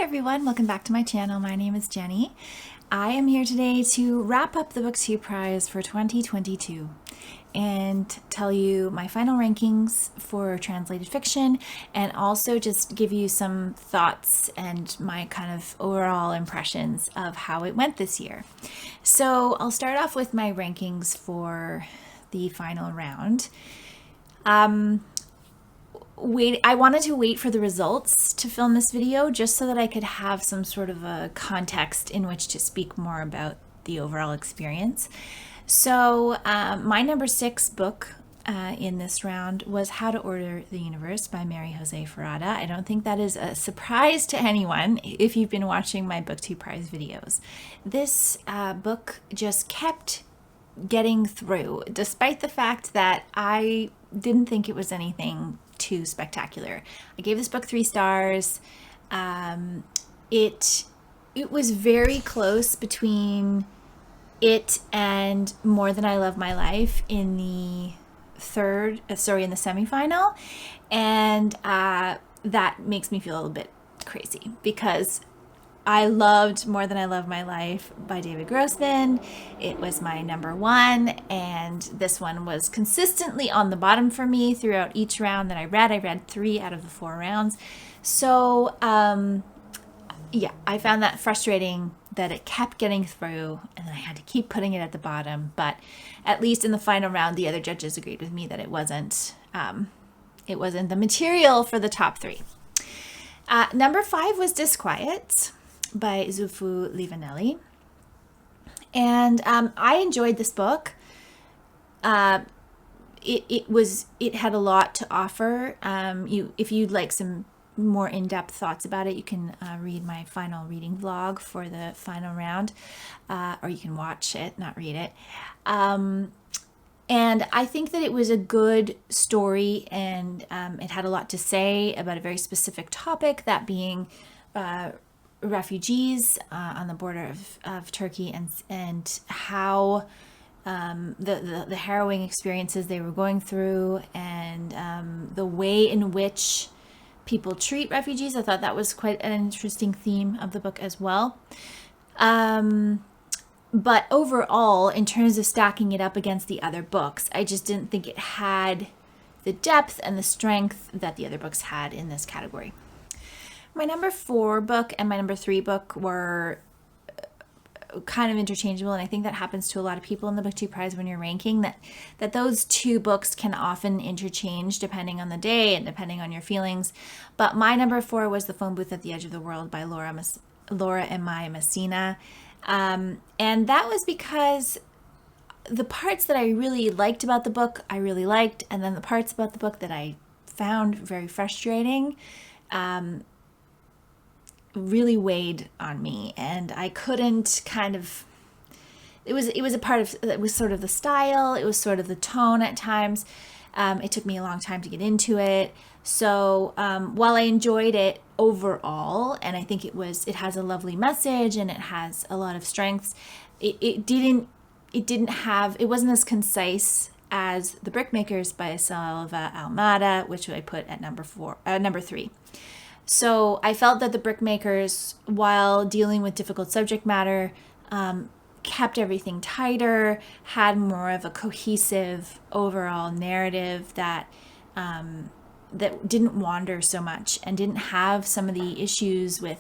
everyone, welcome back to my channel. My name is Jenny. I am here today to wrap up the BookTube prize for 2022 and tell you my final rankings for translated fiction and also just give you some thoughts and my kind of overall impressions of how it went this year. So I'll start off with my rankings for the final round. I wanted to wait for the results to film this video just so that I could have some sort of a context in which to speak more about the overall experience. So my number 6 book in this round was How to Order the Universe by Mary Jose Ferrada. I don't think that is a surprise to anyone if you've been watching my BookTube prize videos. This book just kept getting through, despite the fact that I didn't think it was anything too spectacular. I gave this book 3 stars. It was very close between it and More Than I Love My Life in the semifinal, and that makes me feel a little bit crazy because I loved More Than I Love My Life by David Grossman. It was my number 1, and this one was consistently on the bottom for me throughout each round that I read. I read 3 out of the 4 rounds. So, yeah, I found that frustrating that it kept getting through, and then I had to keep putting it at the bottom. But at least in the final round, the other judges agreed with me that it wasn't the material for the top 3. Number 5 was Disquiet by Zulfu Livaneli, and I enjoyed this book. It had a lot to offer. If you'd like some more in-depth thoughts about it, you can read my final reading vlog for the final round, or you can watch it, not read it. And I think that it was a good story, and it had a lot to say about a very specific topic, that being refugees on the border of Turkey, and how the harrowing experiences they were going through, and the way in which people treat refugees. I thought that was quite an interesting theme of the book as well. But overall, in terms of stacking it up against the other books, I just didn't think it had the depth and the strength that the other books had in this category. My number 4 book and my number 3 book were kind of interchangeable, and I think that happens to a lot of people in the BookTube prize when you're ranking, that those 2 books can often interchange depending on the day and depending on your feelings. But my number 4 was The Phone Booth at the Edge of the World by Laura Imai Messina. And that was because the parts that I really liked about the book, I really liked, and then the parts about the book that I found very frustrating really weighed on me, and I couldn't kind of, it was sort of the style, it was sort of the tone at times. It took me a long time to get into it. So while I enjoyed it overall, and I think it has a lovely message and it has a lot of strengths, it wasn't as concise as The Brickmakers by Selva Almada, which I put at number 3. So I felt that The Brickmakers, while dealing with difficult subject matter, kept everything tighter, had more of a cohesive overall narrative that didn't wander so much, and didn't have some of the issues with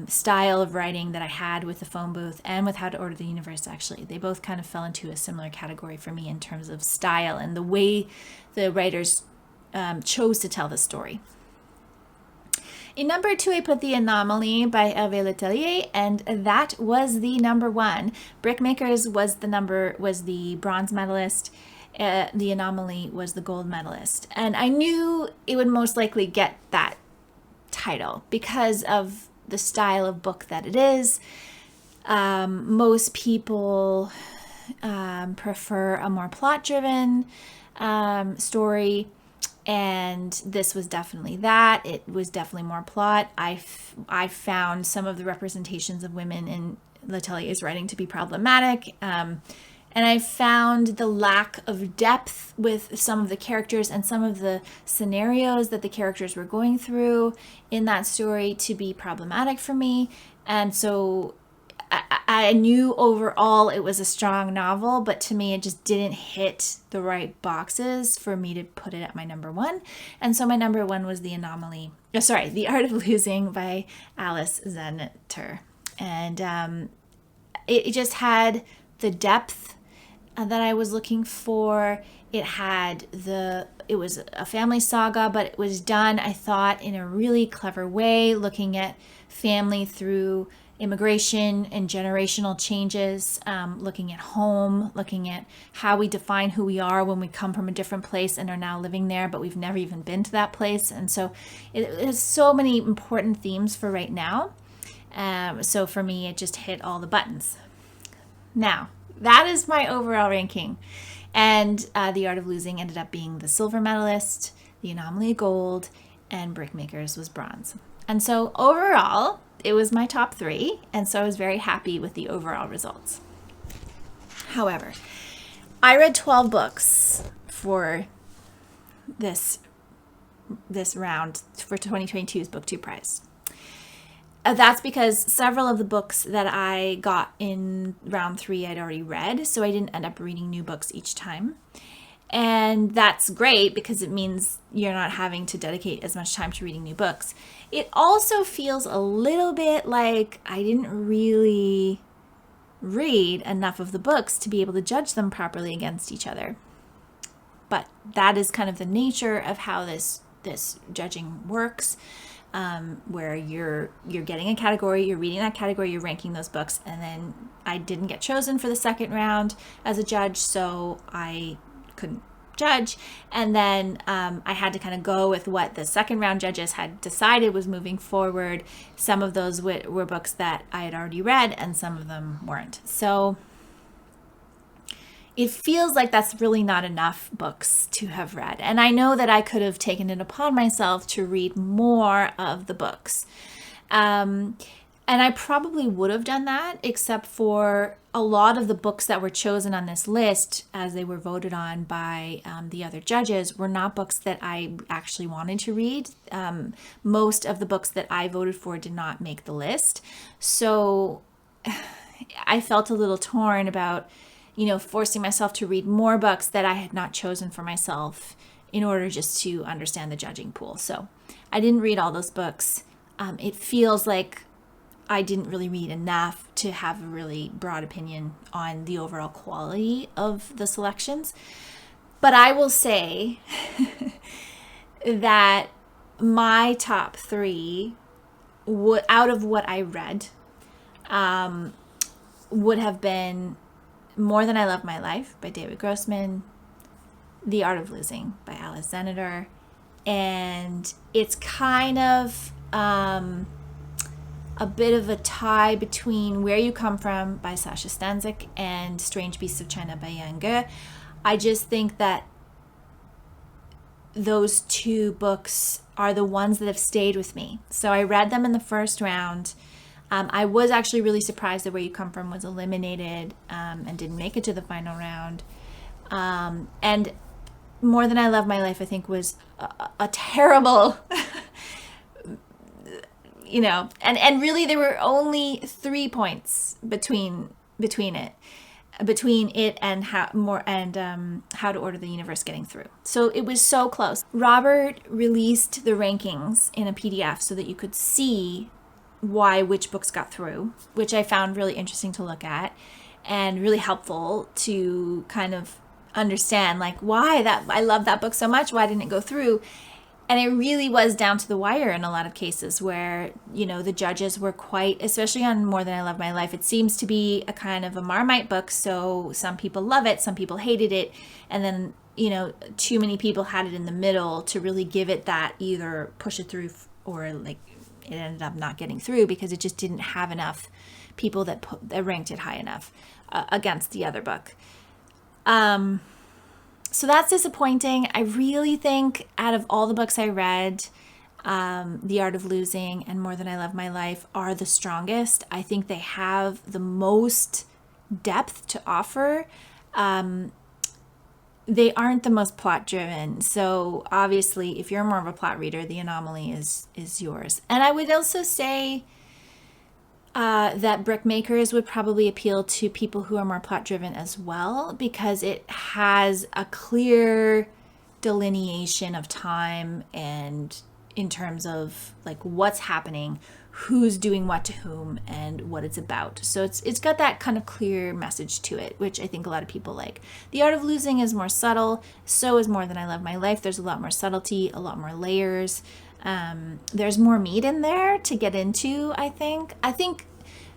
style of writing that I had with The Phone Booth and with How to Order the Universe. Actually, they both kind of fell into a similar category for me in terms of style and the way the writers chose to tell the story. In number 2, I put The Anomaly by Herve Tellier, and that was the number 1. Brickmakers was the bronze medalist. The Anomaly was the gold medalist. And I knew it would most likely get that title because of the style of book that it is. Most people prefer a more plot-driven story. And this was definitely that. It was definitely more plot. I found some of the representations of women in Letellier's writing to be problematic, and And I found the lack of depth with some of the characters and some of the scenarios that the characters were going through in that story to be problematic for me. And so I knew overall it was a strong novel, but to me it just didn't hit the right boxes for me to put it at my number one. And so my number one was The Art of Losing by Alice Zeniter. And it just had the depth that I was looking for. It was a family saga, but it was done, I thought, in a really clever way, looking at family through immigration and generational changes, looking at home, looking at how we define who we are when we come from a different place and are now living there, but we've never even been to that place. And so it has so many important themes for right now. So for me, it just hit all the buttons. Now, that is my overall ranking. And The Art of Losing ended up being the silver medalist, The Anomaly gold, and Brickmakers was bronze. And so overall, it was my top 3. And so I was very happy with the overall results. However, I read 12 books for this round for 2022's BookTube prize. That's because several of the books that I got in round 3 I'd already read, so I didn't end up reading new books each time. And that's great because it means you're not having to dedicate as much time to reading new books. It also feels a little bit like I didn't really read enough of the books to be able to judge them properly against each other. But that is kind of the nature of how this judging works. Where you're getting a category, you're reading that category, you're ranking those books, and then I didn't get chosen for the second round as a judge, so I couldn't judge. And then I had to kind of go with what the second round judges had decided was moving forward. Some of those were books that I had already read, and some of them weren't. So it feels like that's really not enough books to have read. And I know that I could have taken it upon myself to read more of the books. And I probably would have done that, except for a lot of the books that were chosen on this list, as they were voted on by the other judges, were not books that I actually wanted to read. Most of the books that I voted for did not make the list. So I felt a little torn about forcing myself to read more books that I had not chosen for myself in order just to understand the judging pool. So I didn't read all those books. It feels like I didn't really read enough to have a really broad opinion on the overall quality of the selections. But I will say that my top 3, out of what I read, would have been More Than I Love My Life by David Grossman, The Art of Losing by Alice Zeniter, and it's kind of a bit of a tie between Where You Come From by Saša Stanišic and Strange Beasts of China by Yang Ge. I just think that those 2 books are the ones that have stayed with me. So I read them in the first round. I was actually really surprised that Where You Come From was eliminated and didn't make it to the final round. And More Than I Love My Life, I think, was a terrible, and really there were only 3 points between it and How to Order the Universe Getting Through. So it was so close. Robert released the rankings in a PDF so that you could see which books got through, which I found really interesting to look at and really helpful to kind of understand, like, why that I love that book so much, why didn't it go through? And it really was down to the wire in a lot of cases where, the judges were quite, especially on More Than I Love My Life, it seems to be a kind of a Marmite book. So some people love it, some people hated it. And then, too many people had it in the middle to really give it that either push it through or like it ended up not getting through because it just didn't have enough people that ranked it high enough against the other book. So that's disappointing. I really think out of all the books I read, The Art of Losing and More Than I Love My Life are the strongest. I think they have the most depth to offer. they aren't the most plot driven. So obviously, if you're more of a plot reader, the Anomaly is yours. And I would also say that Brickmakers would probably appeal to people who are more plot driven as well, because it has a clear delineation of time and in terms of like what's happening, who's doing what to whom, and what it's about. So it's got that kind of clear message to it, which I think a lot of people like. The Art of Losing is more subtle. So is More Than I Love My Life. There's a lot more subtlety, a lot more layers. There's more meat in there to get into, I think. I think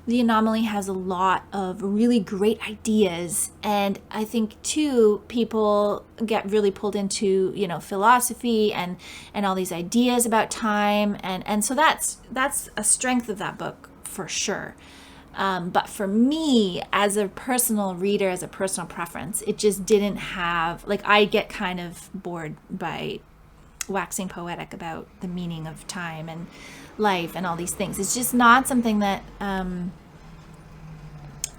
the Anomaly has a lot of really great ideas, and I think too people get really pulled into, you know, philosophy and all these ideas about time, and so that's a strength of that book for sure. But for me, as a personal reader, as a personal preference, it just didn't have, like, I get kind of bored by waxing poetic about the meaning of time and life and all these things. It's just not something that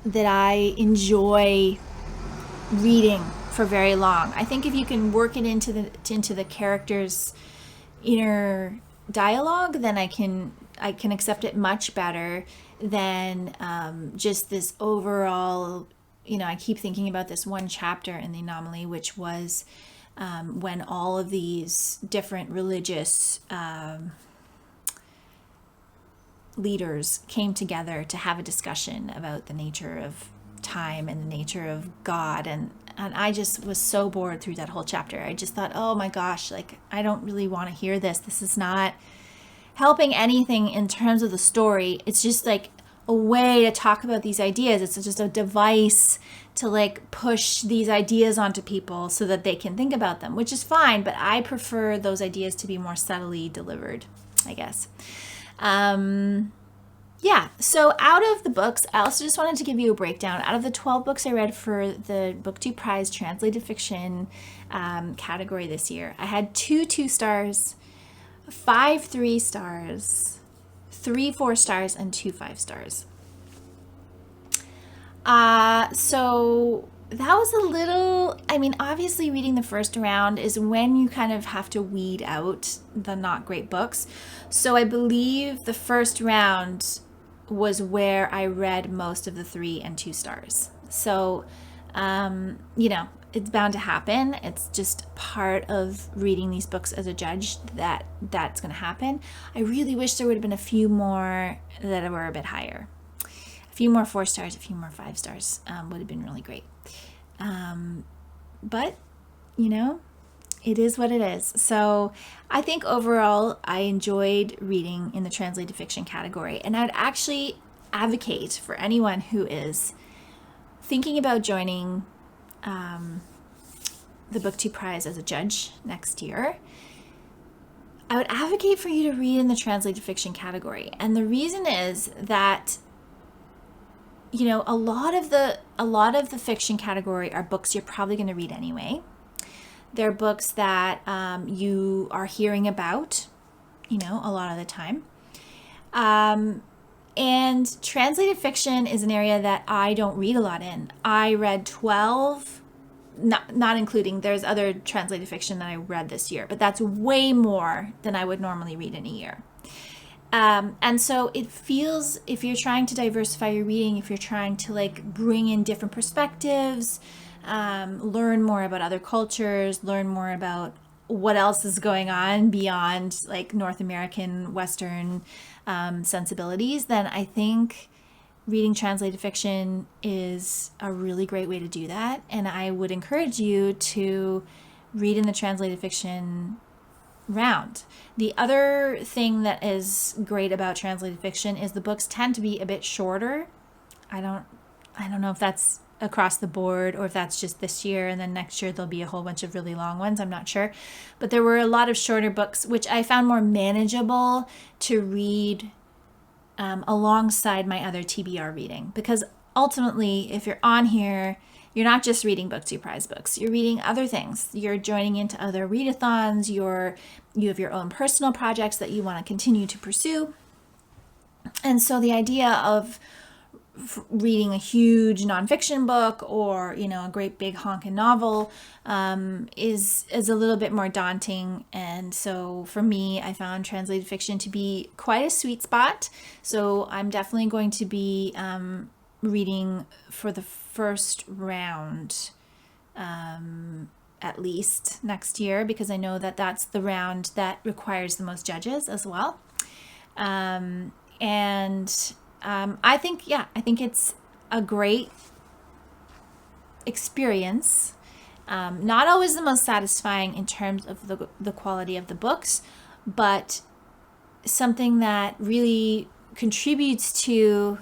that I enjoy reading for very long. I think if you can work it into the character's inner dialogue, then I can accept it much better than just this overall, you know, I keep thinking about this one chapter in the Anomaly, which was when all of these different religious leaders came together to have a discussion about the nature of time and the nature of God, and I just was so bored through that whole chapter. I just thought, oh my gosh, like, I don't really want to hear this. This is not helping anything in terms of the story. It's just like a way to talk about these ideas. It's just a device to like push these ideas onto people so that they can think about them, which is fine, but I prefer those ideas to be more subtly delivered, I guess. Yeah, so out of the books, I also just wanted to give you a breakdown. Out of the 12 books I read for the BookTube Prize Translated Fiction category this year, I had 2 2-stars, 5 3-stars, 3 4-stars, and 2 5-stars. So that was a little, I mean, obviously reading the first round is when you kind of have to weed out the not great books. So I believe the first round was where I read most of the 3 and 2 stars. So, you know, it's bound to happen. It's just part of reading these books as a judge that's going to happen. I really wish there would have been a few more that were a bit higher. A few more 4 stars, a few more 5 stars would have been really great. But, you know, it is what it is. So I think overall I enjoyed reading in the translated fiction category. And I'd actually advocate for anyone who is thinking about joining the BookTube Prize as a judge next year, I would advocate for you to read in the translated fiction category. And the reason is that, you know, a lot of the fiction category are books you're probably going to read anyway. They're books that you are hearing about, you know, a lot of the time. And translated fiction is an area that I don't read a lot in. I read 12, not including, there's other translated fiction that I read this year, but that's way more than I would normally read in a year. And so it feels, if you're trying to diversify your reading, if you're trying to like bring in different perspectives, learn more about other cultures, learn more about what else is going on beyond like North American Western sensibilities, then I think reading translated fiction is a really great way to do that. And I would encourage you to read in the translated fiction round. The other thing that is great about translated fiction is the books tend to be a bit shorter. I don't know if that's across the board or if that's just this year, and then next year there'll be a whole bunch of really long ones. I'm not sure. But there were a lot of shorter books, which I found more manageable to read alongside my other TBR reading. Because ultimately, if you're on here, you're not just reading BookTube Prize books. You're reading other things. You're joining into other readathons. You have your own personal projects that you want to continue to pursue. And so the idea of reading a huge nonfiction book or, you know, a great big honking novel is a little bit more daunting. And so for me, I found translated fiction to be quite a sweet spot. So I'm definitely going to be reading for the first round at least next year, because I know that that's the round that requires the most judges as well. I think, I think it's a great experience. Not always the most satisfying in terms of the quality of the books, but something that really contributes to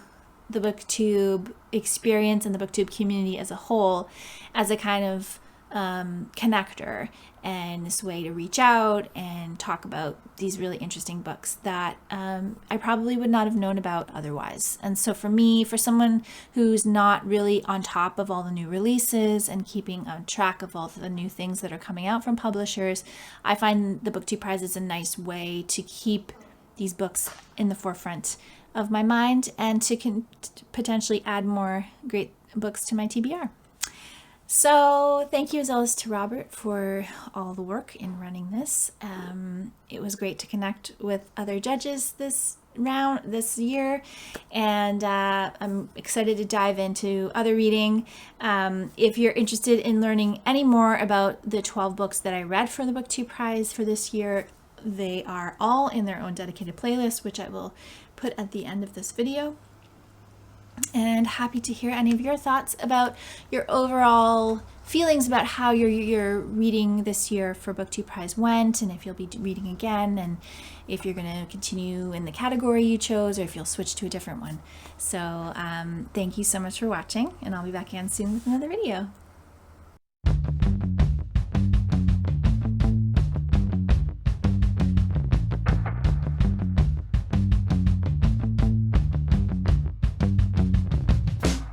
the BookTube experience and the BookTube community as a whole, as a kind of connector and this way to reach out and talk about these really interesting books that I probably would not have known about otherwise. And so for me, for someone who's not really on top of all the new releases and keeping on track of all the new things that are coming out from publishers, I find the BookTube Prize is a nice way to keep these books in the forefront of my mind and to potentially add more great books to my TBR. So thank you as always to Robert for all the work in running this. It was great to connect with other judges this year, and I'm excited to dive into other reading. If you're interested in learning any more about the 12 books that I read for the BookTube Prize for this year, they are all in their own dedicated playlist, which I will put at the end of this video. And happy to hear any of your thoughts about your overall feelings about how your reading this year for BookTube Prize went, and if you'll be reading again, and if you're going to continue in the category you chose, or if you'll switch to a different one. So thank you so much for watching, and I'll be back again soon with another video.